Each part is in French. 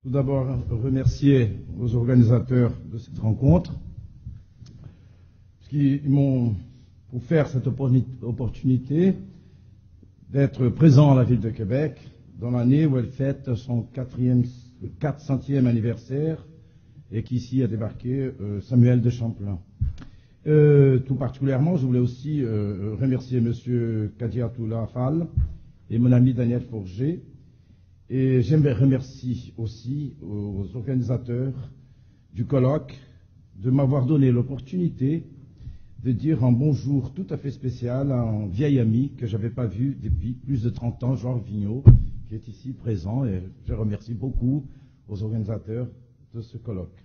Tout d'abord, remercier aux organisateurs de cette rencontre qui m'ont offert cette opportunité d'être présent à la ville de Québec dans l'année où elle fête son 400e anniversaire et qu'ici a débarqué Samuel de Champlain. Tout particulièrement, je voulais aussi remercier M. Kadiatoula Fall et mon ami Daniel Forger. Et j'aimerais remercier aussi aux organisateurs du colloque de m'avoir donné l'opportunité de dire un bonjour tout à fait spécial à un vieil ami que je n'avais pas vu depuis plus de 30 ans, Georges Vigneault, qui est ici présent, et je remercie beaucoup aux organisateurs de ce colloque.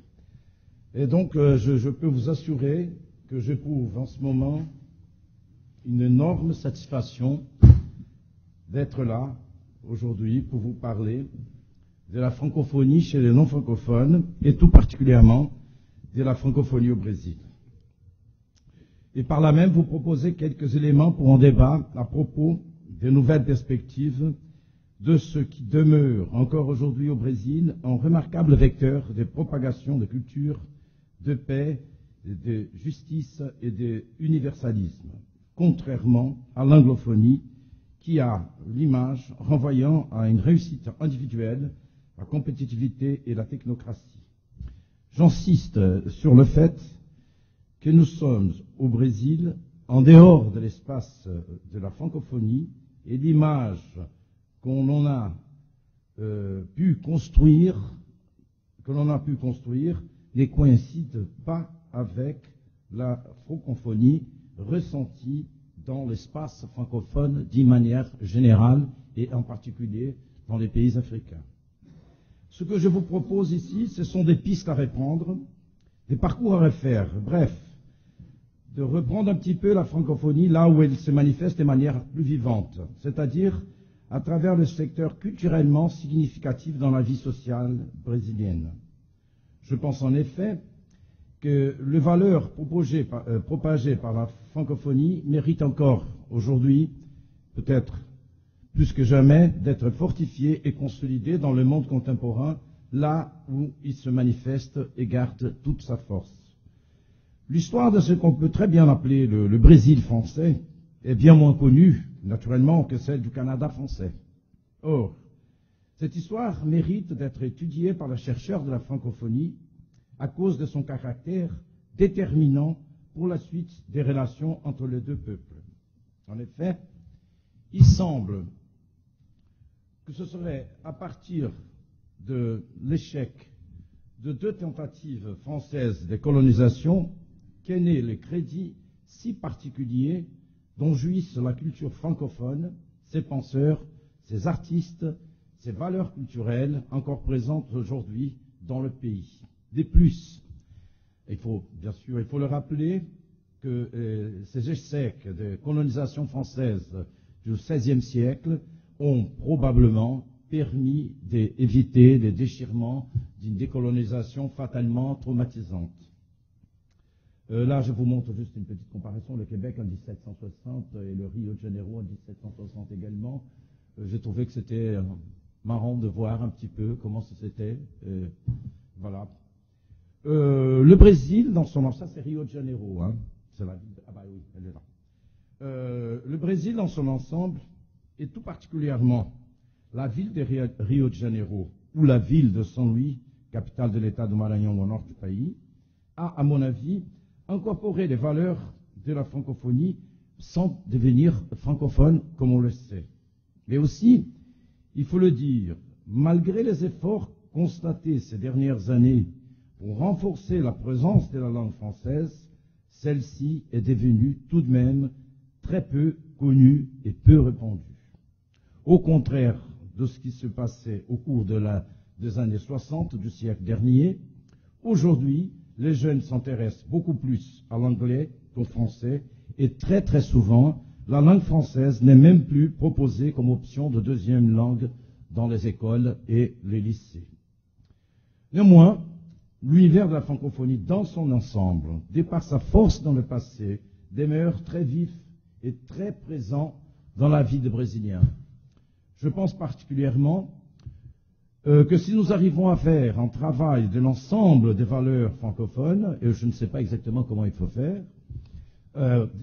Et donc, je peux vous assurer que j'éprouve en ce moment une énorme satisfaction d'être là aujourd'hui pour vous parler de la francophonie chez les non-francophones et tout particulièrement de la francophonie au Brésil. Et par là même vous proposer quelques éléments pour un débat à propos des nouvelles perspectives de ce qui demeure encore aujourd'hui au Brésil un remarquable vecteur de propagation de culture, de paix, de justice et d'universalisme, contrairement à l'anglophonie qui a l'image renvoyant à une réussite individuelle, la compétitivité et la technocratie. J'insiste sur le fait que nous sommes au Brésil, en dehors de l'espace de la francophonie, et l'image qu'on en a pu construire ne coïncide pas avec la francophonie ressentie dans l'espace francophone d'une manière générale et en particulier dans les pays africains. Ce que je vous propose ici, ce sont des pistes à reprendre, des parcours à refaire, bref, de reprendre un petit peu la francophonie là où elle se manifeste de manière plus vivante, c'est-à-dire à travers le secteur culturellement significatif dans la vie sociale brésilienne. Je pense en effet que les valeurs propagées par la francophonie méritent encore aujourd'hui, peut-être plus que jamais, d'être fortifiées et consolidées dans le monde contemporain, là où il se manifeste et garde toute sa force. L'histoire de ce qu'on peut très bien appeler le Brésil français est bien moins connue, naturellement, que celle du Canada français. Or, cette histoire mérite d'être étudiée par les chercheurs de la francophonie à cause de son caractère déterminant pour la suite des relations entre les deux peuples. En effet, il semble que ce serait à partir de l'échec de deux tentatives françaises de colonisation qu'est né le crédit si particulier dont jouissent la culture francophone, ses penseurs, ses artistes, ses valeurs culturelles encore présentes aujourd'hui dans le pays. De plus, il faut le rappeler que ces échecs de colonisation française du XVIe siècle ont probablement permis d'éviter les déchirements d'une décolonisation fatalement traumatisante. Là, je vous montre juste une petite comparaison, le Québec en 1760 et le Rio de Janeiro en 1760 également. J'ai trouvé que c'était marrant de voir un petit peu comment c'était. Voilà. Le Brésil, dans son ensemble, ça c'est Rio de Janeiro, hein. C'est la ville. Ah bah oui, elle est là. Le Brésil, dans son ensemble, et tout particulièrement la ville de Rio de Janeiro ou la ville de São Luís, capitale de l'État de Maranhão au nord du pays, a, à mon avis, incorporé les valeurs de la francophonie sans devenir francophone, comme on le sait. Mais aussi, il faut le dire, malgré les efforts constatés ces dernières années pour renforcer la présence de la langue française, celle-ci est devenue tout de même très peu connue et peu répandue. Au contraire de ce qui se passait au cours des années 60 du siècle dernier, aujourd'hui, les jeunes s'intéressent beaucoup plus à l'anglais qu'au français et très très souvent, la langue française n'est même plus proposée comme option de deuxième langue dans les écoles et les lycées. Néanmoins, l'univers de la francophonie dans son ensemble, de par sa force dans le passé, demeure très vif et très présent dans la vie des Brésiliens. Je pense particulièrement que si nous arrivons à faire un travail de l'ensemble des valeurs francophones, et je ne sais pas exactement comment il faut faire,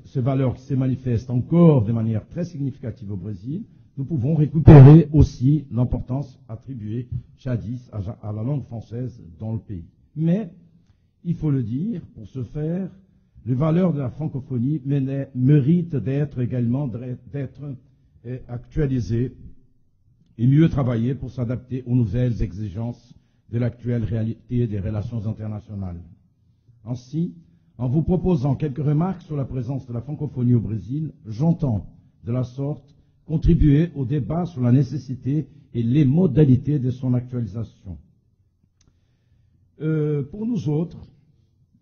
ces valeurs qui se manifestent encore de manière très significative au Brésil, nous pouvons récupérer aussi l'importance attribuée jadis à la langue française dans le pays. Mais, il faut le dire, pour ce faire, les valeurs de la francophonie méritent d'être également actualisées et mieux travaillées pour s'adapter aux nouvelles exigences de l'actuelle réalité des relations internationales. Ainsi, en vous proposant quelques remarques sur la présence de la francophonie au Brésil, j'entends, de la sorte, contribuer au débat sur la nécessité et les modalités de son actualisation. Pour nous autres,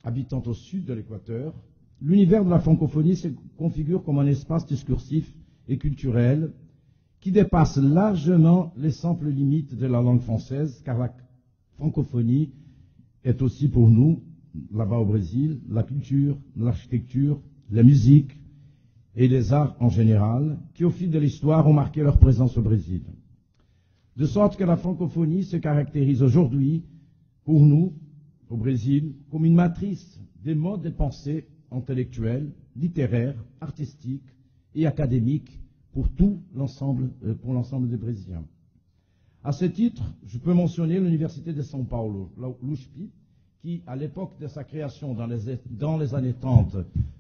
habitant au sud de l'Équateur, l'univers de la francophonie se configure comme un espace discursif et culturel qui dépasse largement les simples limites de la langue française, car la francophonie est aussi pour nous, là-bas au Brésil, la culture, l'architecture, la musique et les arts en général, qui au fil de l'histoire ont marqué leur présence au Brésil. De sorte que la francophonie se caractérise aujourd'hui, pour nous, au Brésil, comme une matrice des modes de pensée intellectuels, littéraires, artistiques et académiques pour l'ensemble des Brésiliens. À ce titre, je peux mentionner l'Université de São Paulo, l'USP, qui, à l'époque de sa création dans les années 30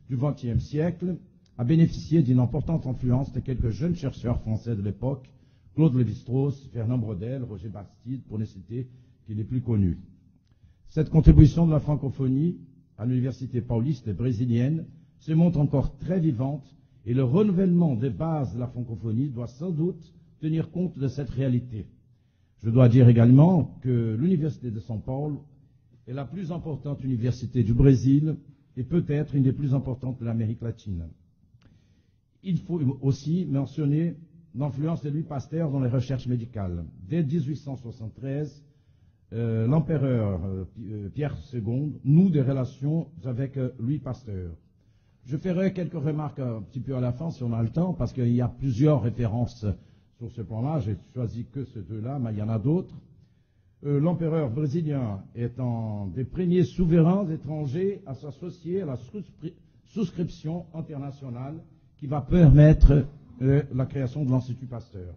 du XXe siècle, a bénéficié d'une importante influence de quelques jeunes chercheurs français de l'époque, Claude Lévi-Strauss, Fernand Braudel, Roger Bastide, pour ne citer que les plus connus. Cette contribution de la francophonie à l'université pauliste brésilienne se montre encore très vivante et le renouvellement des bases de la francophonie doit sans doute tenir compte de cette réalité. Je dois dire également que l'université de São Paulo est la plus importante université du Brésil et peut-être une des plus importantes de l'Amérique latine. Il faut aussi mentionner l'influence de Louis Pasteur dans les recherches médicales. Dès 1873, l'empereur Pierre II noue des relations avec Louis Pasteur. Je ferai quelques remarques un petit peu à la fin si on a le temps, parce qu'il y a plusieurs références sur ce plan-là. J'ai choisi que ces deux-là, mais il y en a d'autres. L'empereur brésilien est un des premiers souverains étrangers à s'associer à la souscription internationale qui va permettre la création de l'Institut Pasteur.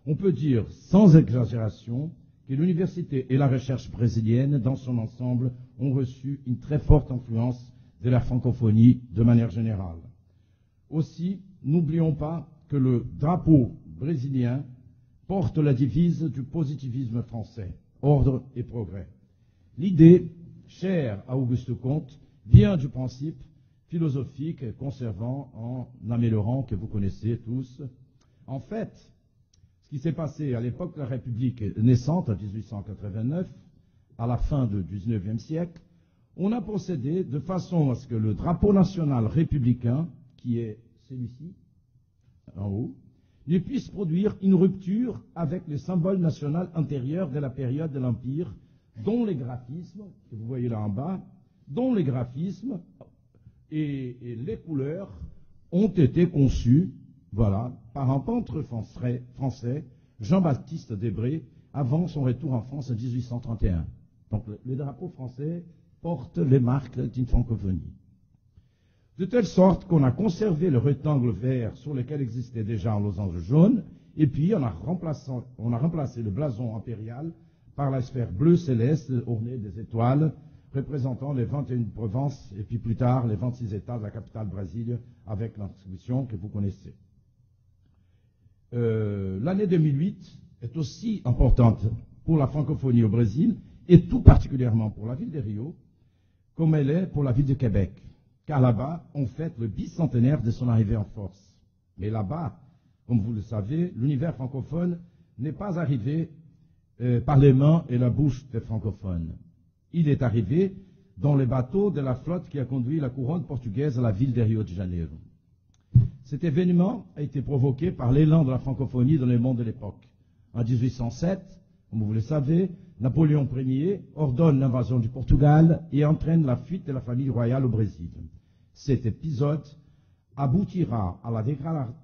On peut dire, sans exagération, que l'université et la recherche brésilienne, dans son ensemble, ont reçu une très forte influence de la francophonie de manière générale. Aussi, n'oublions pas que le drapeau brésilien porte la devise du positivisme français, ordre et progrès. L'idée, chère à Auguste Comte, vient du principe philosophique conservant en améliorant, que vous connaissez tous. En fait, ce qui s'est passé à l'époque de la République naissante, en 1889, à la fin du XIXe siècle, on a procédé de façon à ce que le drapeau national républicain, qui est celui-ci, en haut, ne puisse produire une rupture avec le symbole national antérieur de la période de l'Empire, dont les graphismes, que vous voyez là en bas, dont les graphismes et les couleurs ont été conçus, voilà, par un peintre français, Jean-Baptiste Debré, avant son retour en France en 1831. Donc le drapeau français porte les marques d'une francophonie. De telle sorte qu'on a conservé le rectangle vert sur lequel existait déjà un losange jaune, et puis on a remplacé le blason impérial par la sphère bleu céleste ornée des étoiles, représentant les 21 provinces, et puis plus tard les 26 États de la capitale Brasilia, avec l'inscription que vous connaissez. L'année 2008 est aussi importante pour la francophonie au Brésil, et tout particulièrement pour la ville de Rio, comme elle est pour la ville de Québec. Car là-bas, on fête le bicentenaire de son arrivée en force. Mais là-bas, comme vous le savez, l'univers francophone n'est pas arrivé par les mains et la bouche des francophones. Il est arrivé dans les bateaux de la flotte qui a conduit la couronne portugaise à la ville de Rio de Janeiro. Cet événement a été provoqué par l'élan de la francophonie dans le monde de l'époque. En 1807, comme vous le savez, Napoléon Ier ordonne l'invasion du Portugal et entraîne la fuite de la famille royale au Brésil. Cet épisode aboutira à la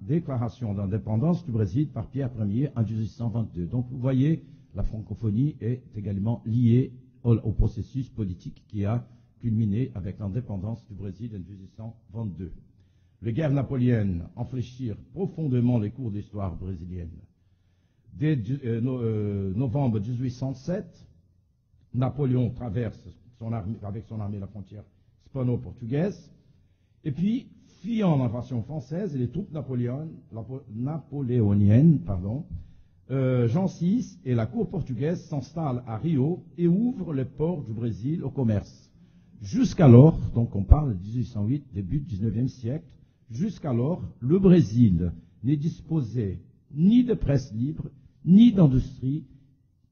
déclaration d'indépendance du Brésil par Pierre Ier en 1822. Donc vous voyez la francophonie est également liée au processus politique qui a culminé avec l'indépendance du Brésil en 1822. Les guerres napoléoniennes enfléchirent profondément les cours d'histoire brésilienne. Dès novembre 1807, Napoléon traverse avec son armée la frontière hispano-portugaise, et puis, fuyant l'invasion française et les troupes napoléoniennes, Jean VI et la cour portugaise s'installent à Rio et ouvrent les ports du Brésil au commerce. Jusqu'alors, donc on parle de 1808, début du 19e siècle, jusqu'alors, le Brésil n'est disposé ni de presse libre, ni d'industrie,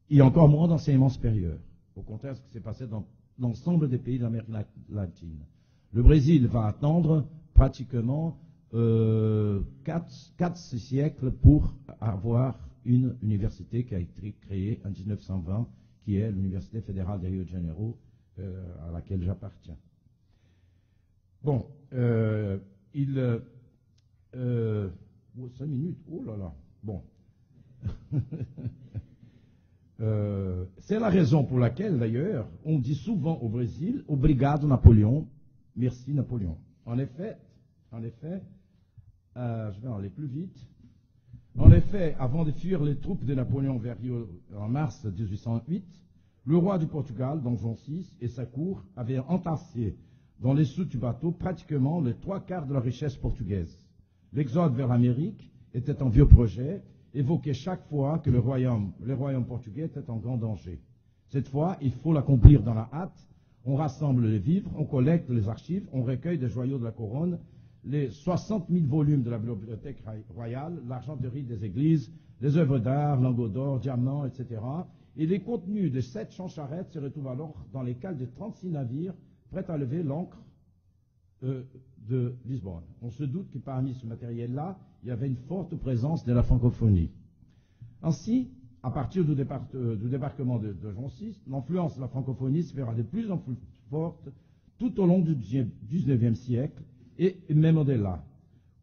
et encore moins d'enseignement supérieur. Au contraire, ce qui s'est passé dans l'ensemble des pays d'Amérique latine. Le Brésil va attendre pratiquement 4 siècles pour avoir une université qui a été créée en 1920, qui est l'Université fédérale de Rio de Janeiro, à laquelle j'appartiens. Bon, 5 minutes, oh là là, bon. C'est la raison pour laquelle, d'ailleurs, on dit souvent au Brésil, obrigado Napoléon, merci Napoléon. En effet, je vais aller plus vite. En effet, avant de fuir les troupes de Napoléon vers Rio en mars 1808, le roi du Portugal, donc Jean VI, et sa cour avaient entassé dans les soutes du bateau pratiquement les 3/4 de la richesse portugaise. L'exode vers l'Amérique était un vieux projet, évoqué chaque fois que le royaume portugais était en grand danger. Cette fois, il faut l'accomplir dans la hâte. On rassemble les vivres, on collecte les archives, on recueille des joyaux de la couronne, les 60 000 volumes de la bibliothèque royale, l'argenterie des églises, les œuvres d'art, lingots d'or, diamants, etc. Et les contenus de 7 champs-charrettes se retrouvent alors dans les cales de 36 navires prêts à lever l'ancre de Lisbonne. On se doute que parmi ce matériel-là, il y avait une forte présence de la francophonie. Ainsi, à partir du débarquement de Jean VI, l'influence de la francophonie se fera de plus en plus forte tout au long du XIXe siècle et même au-delà.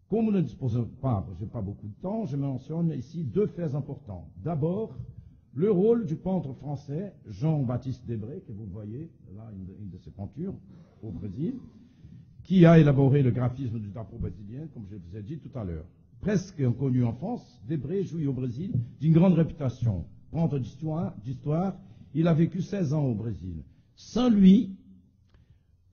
Comme nous ne disposons pas, je n'ai pas beaucoup de temps, je mentionne ici 2 faits importants. D'abord, le rôle du peintre français Jean-Baptiste Debré, que vous voyez là, une de ses peintures au Brésil, qui a élaboré le graphisme du drapeau brésilien, comme je vous ai dit tout à l'heure. Presque inconnu en France, Debré jouit au Brésil d'une grande réputation. Peintre d'histoire, il a vécu 16 ans au Brésil. Sans lui,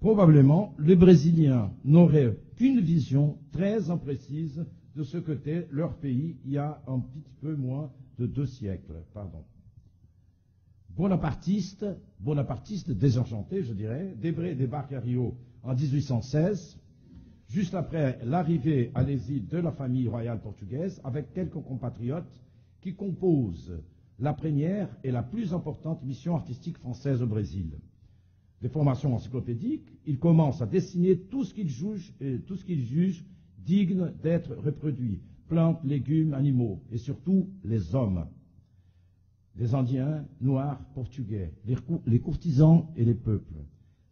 probablement, les Brésiliens n'auraient qu'une vision très imprécise de ce qu'était leur pays il y a un petit peu moins de 2 siècles. Bonapartiste désenchanté, je dirais, Debré débarque à Rio en 1816, juste après l'arrivée à l'exil de la famille royale portugaise, avec quelques compatriotes qui composent la première et la plus importante mission artistique française au Brésil. De formation encyclopédique, il commence à dessiner tout ce qu'il juge digne d'être reproduit, plantes, légumes, animaux, et surtout les hommes. Les Indiens, Noirs, Portugais, les courtisans et les peuples.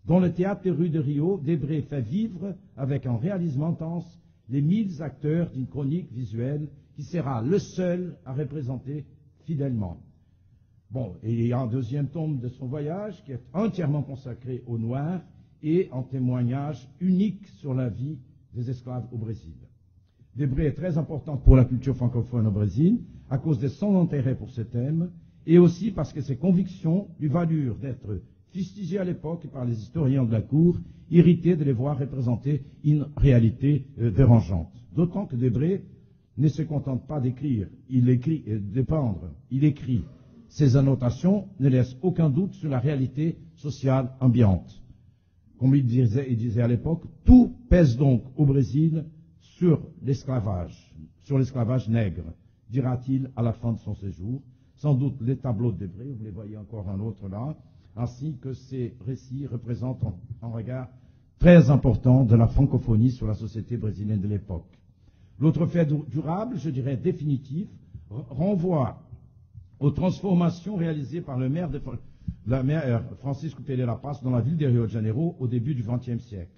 Dans le théâtre des rues de Rio, Debré fait vivre avec un réalisme intense les 1000 acteurs d'une chronique visuelle qui sera le seul à représenter fidèlement. Bon, et il y a un 2e tome de son voyage qui est entièrement consacré aux Noirs et un témoignage unique sur la vie des esclaves au Brésil. Debré est très important pour la culture francophone au Brésil à cause de son intérêt pour ce thème et aussi parce que ses convictions lui valurent d'être fustigé à l'époque par les historiens de la cour, irrités de les voir représenter une réalité dérangeante. D'autant que Debré ne se contente pas d'écrire, de peindre, il écrit. Ses annotations ne laissent aucun doute sur la réalité sociale ambiante. Comme il disait à l'époque, tout pèse donc au Brésil sur l'esclavage nègre, dira-t-il à la fin de son séjour. Sans doute les tableaux de Debré, vous les voyez encore un autre là, ainsi que ces récits représentent un regard très important de la francophonie sur la société brésilienne de l'époque. L'autre fait durable, je dirais définitif, renvoie aux transformations réalisées par le maire Francisco Pereira Passos dans la ville de Rio de Janeiro au début du XXe siècle.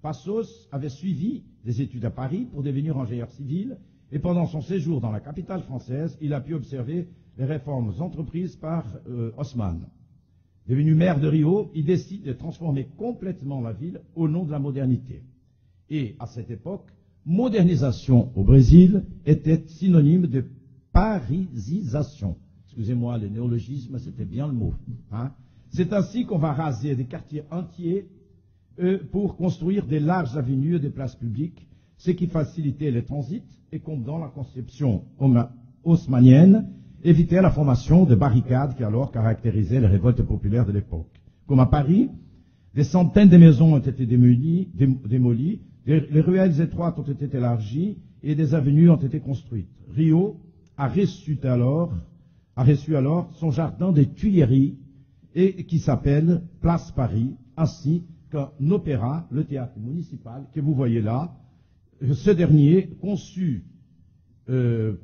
Passos avait suivi des études à Paris pour devenir ingénieur civil et pendant son séjour dans la capitale française, il a pu observer les réformes entreprises par Haussmann. Devenu maire de Rio, il décide de transformer complètement la ville au nom de la modernité. Et à cette époque, modernisation au Brésil était synonyme de parisisation. Excusez-moi, le néologisme, c'était bien le mot. Hein. C'est ainsi qu'on va raser des quartiers entiers pour construire des larges avenues et des places publiques, ce qui facilitait le transit et, comme dans la conception haussmannienne, évitait la formation de barricades qui alors caractérisaient les révoltes populaires de l'époque. Comme à Paris, des centaines de maisons ont été démolies, les ruelles étroites ont été élargies et des avenues ont été construites. Rio a reçu alors son jardin des Tuileries et qui s'appelle Place Paris, ainsi qu'un opéra, le théâtre municipal, que vous voyez là. Ce dernier, conçu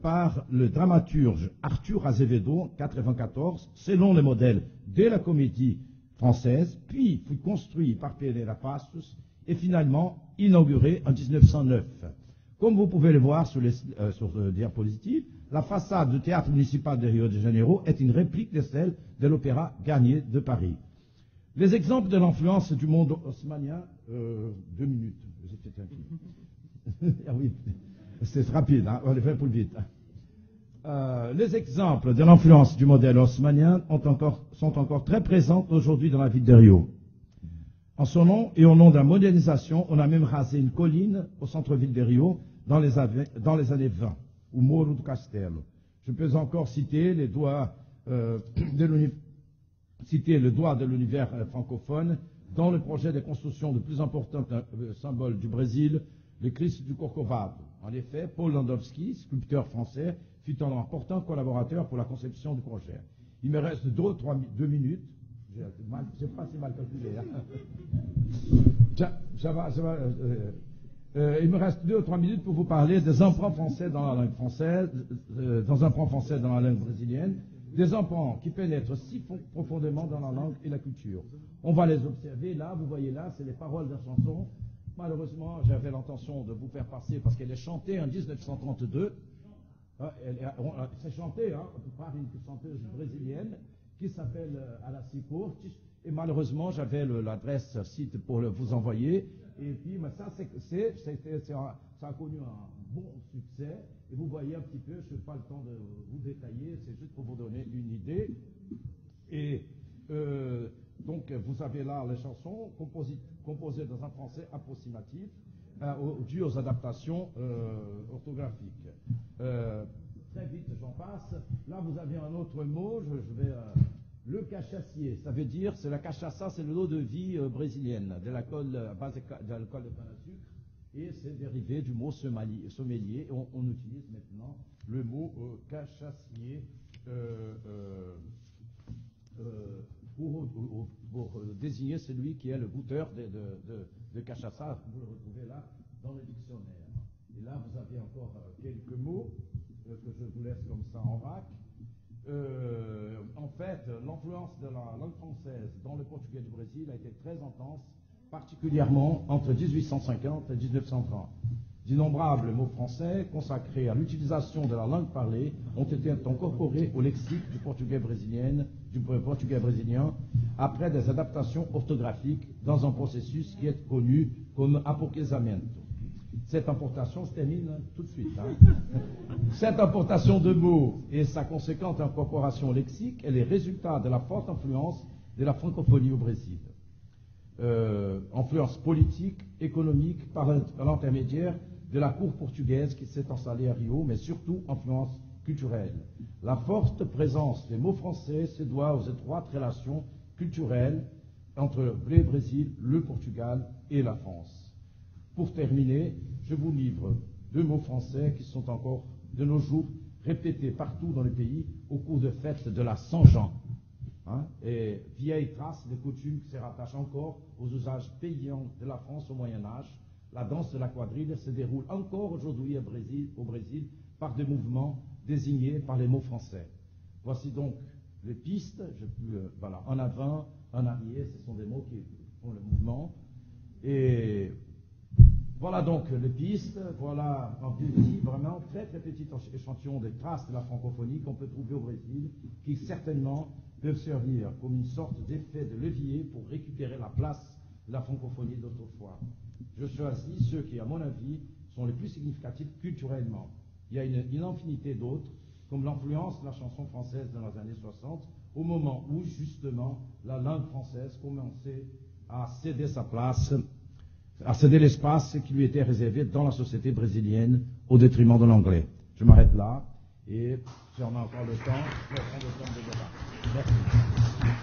par le dramaturge Arthur Azevedo, 1994, selon le modèle de la comédie française, puis fut construit par Pereira Passos et finalement inauguré en 1909. Comme vous pouvez le voir sur le diapositive, la façade du théâtre municipal de Rio de Janeiro est une réplique de celle de l'Opéra Garnier de Paris. Les exemples de l'influence du monde haussmannien, 2 minutes, ah oui, c'est rapide, hein, on le fait pour vite. Les exemples de l'influence du modèle haussmannien sont encore très présents aujourd'hui dans la ville de Rio. En son nom et au nom de la modernisation, on a même rasé une colline au centre-ville de Rio dans les années 20, au Morro do Castelo. Je peux encore citer le doigt de l'univers francophone dans le projet de construction le plus important symbole du Brésil, le Christ du Corcovado. En effet, Paul Landowski, sculpteur français, fut un important collaborateur pour la conception du projet. Il me reste 2 minutes. J'ai pas si mal calculé. Il me reste 2 ou 3 minutes pour vous parler des emprunts français dans la langue française, dans un emprunt français dans la langue brésilienne, des emprunts qui pénètrent si profondément dans la langue et la culture. On va les observer là, vous voyez là, c'est les paroles de la chanson. Malheureusement, j'avais l'intention de vous faire passer parce qu'elle est chantée en 1932. C'est chanté par une chanteuse brésilienne qui s'appelle Alacy Cortes. Et malheureusement, j'avais l'adresse site pour vous envoyer. Et puis, mais ça a connu un bon succès. Et vous voyez un petit peu, je n'ai pas le temps de vous détailler, c'est juste pour vous donner une idée. Et donc, vous avez là les chansons composées dans un français approximatif, dû aux adaptations orthographiques. Très vite, j'en passe. Là, vous avez un autre mot, le cachassier, ça veut dire, c'est la cachaça, c'est l'eau de vie brésilienne, de l'alcool de canne à sucre, et c'est dérivé du mot sommelier. On utilise maintenant le mot cachassier pour désigner celui qui est le goûteur de cachaça. Vous le retrouvez là dans le dictionnaire. Et là, vous avez encore quelques mots que je vous laisse comme ça en vrac. En fait, l'influence de la langue française dans le portugais du Brésil a été très intense, particulièrement entre 1850 et 1930. D'innombrables mots français consacrés à l'utilisation de la langue parlée ont été incorporés au lexique du portugais brésilien après des adaptations orthographiques dans un processus qui est connu comme aporquezamento. Cette importation se termine tout de suite. Cette importation de mots et sa conséquente incorporation lexique est le résultat de la forte influence de la francophonie au Brésil. Influence politique, économique, par l'intermédiaire de la cour portugaise qui s'est installée à Rio, mais surtout influence culturelle. La forte présence des mots français se doit aux étroites relations culturelles entre le Brésil, le Portugal et la France. Pour terminer, je vous livre 2 mots français qui sont encore de nos jours répétés partout dans le pays au cours de fêtes de la Saint-Jean. Et vieille trace de coutumes qui se rattachent encore aux usages paysans de la France au Moyen-Âge. La danse de la quadrille se déroule encore aujourd'hui au Brésil par des mouvements désignés par les mots français. Voici donc les pistes. Voilà, en avant, en arrière, ce sont des mots qui font le mouvement. Et Voilà donc les pistes, voilà un petit, vraiment très petit échantillon des traces de la francophonie qu'on peut trouver au Brésil, qui certainement peuvent servir comme une sorte d'effet de levier pour récupérer la place de la francophonie d'autrefois. Je choisis ceux qui, à mon avis, sont les plus significatifs culturellement. Il y a une infinité d'autres, comme l'influence de la chanson française dans les années 60, au moment où, justement, la langue française commençait à céder sa place, à céder l'espace qui lui était réservé dans la société brésilienne au détriment de l'anglais. Je m'arrête là et si on a encore le temps, je vais prendre le temps de débat. Merci.